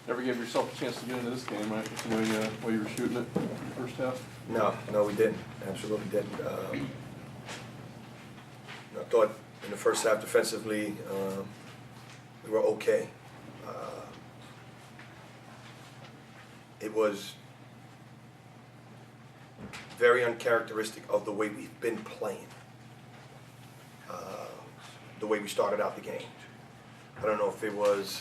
Never gave yourself a chance to get into this game, right? Just the way you were shooting it in the first half? No, we didn't. Absolutely didn't. I thought in the first half defensively, we were okay. It was very uncharacteristic of the way we've been playing, the way we started out the game. I don't know if it was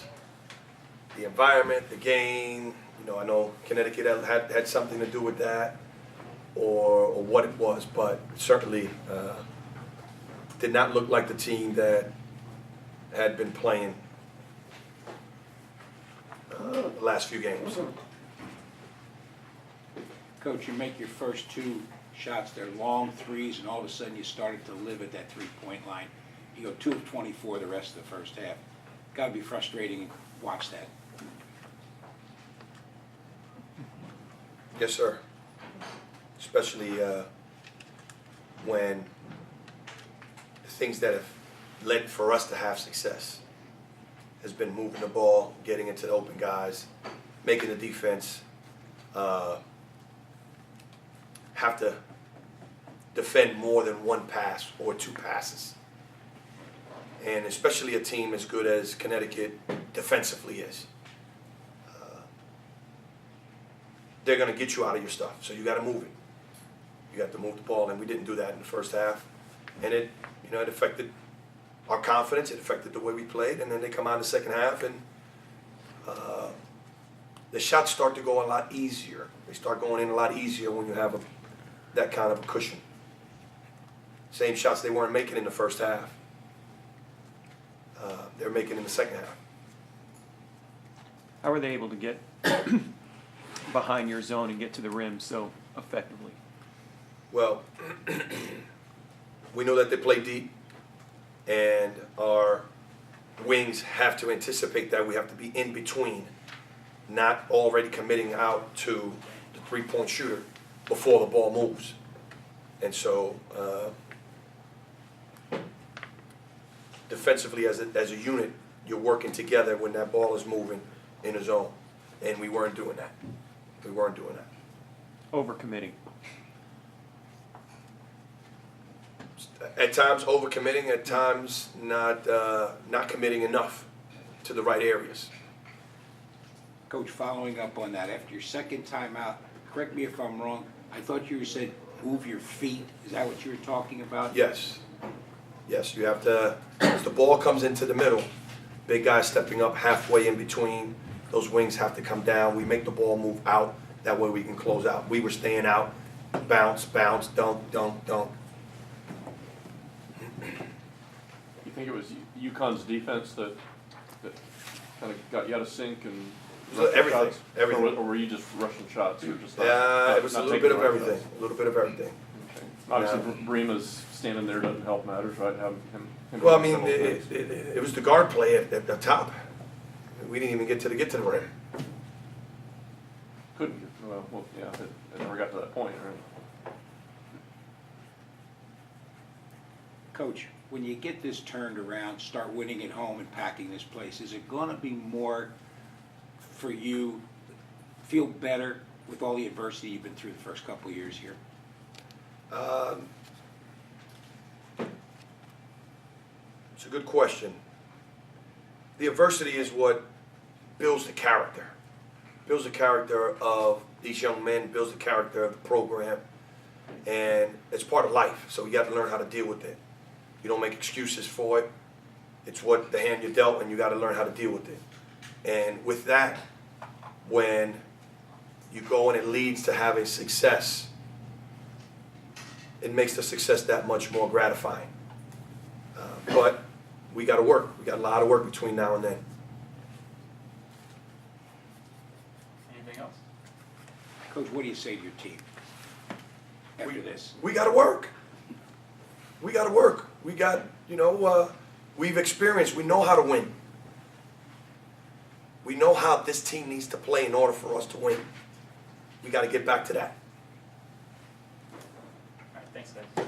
the environment, the game, I know Connecticut had something to do with that, or what it was, but it certainly did not look like the team that had been playing the last few games. Coach, you make your first two shots, they're long threes, and all of a sudden you started to live at that three-point line. You go 2 of 24 the rest of the first half. Got to be frustrating to watch that. Yes, sir. Especially when the things that have led for us to have success has been moving the ball, getting into the open guys, making the defense have to defend more than one pass or two passes. And especially a team as good as Connecticut defensively is. They're going to get you out of your stuff, so you got to move it. You got to move the ball, and we didn't do that in the first half. And it affected our confidence, it affected the way we played, and then they come out in the second half, and the shots start to go a lot easier. They start going in a lot easier when you have that kind of a cushion. Same shots they weren't making in the first half. They're making in the second half. How were they able to get behind your zone and get to the rim so effectively? Well, we know that they play deep, and our wings have to anticipate that. We have to be in between, not already committing out to the three-point shooter before the ball moves. And so defensively as a unit, you're working together when that ball is moving in a zone. And we weren't doing that. We weren't doing that. Overcommitting. At times overcommitting, at times not committing enough to the right areas. Coach, following up on that, after your second time out, correct me if I'm wrong, I thought you said move your feet. Is that what you were talking about? Yes. Yes, you have to, as the ball comes into the middle, big guy stepping up halfway in between, those wings have to come down. We make the ball move out, that way we can close out. We were staying out, bounce, bounce, dunk, dunk, dunk. You think it was UConn's defense that kind of got you out of sync and Everything, shots? everything. Or were you just rushing shots? Or just Yeah, it was a not little taking bit of the right everything, shots? a little bit of everything. Okay. Obviously, Brima's standing there doesn't help matters, right? Him Well, I doing mean, several things. it was the guard play at the top. We didn't even get to the rim. Couldn't get, well, yeah, it never got to that point, right? Coach, when you get this turned around, start winning at home and packing this place, is it going to be more for you, feel better with all the adversity you've been through the first couple of years here? It's a good question. The adversity is what builds the character. Builds the character of these young men, builds the character of the program, and it's part of life, so you got to learn how to deal with it. You don't make excuses for it. It's what the hand you're dealt, and you got to learn how to deal with it. And with that, when you go and it leads to having success, it makes the success that much more gratifying. But we got to work. We got a lot of work between now and then. Anything else? Coach, what do you say to your team after this? We got to work. We got to work. We got, we've experienced, we know how to win. We know how this team needs to play in order for us to win. We got to get back to that. All right, thanks, guys.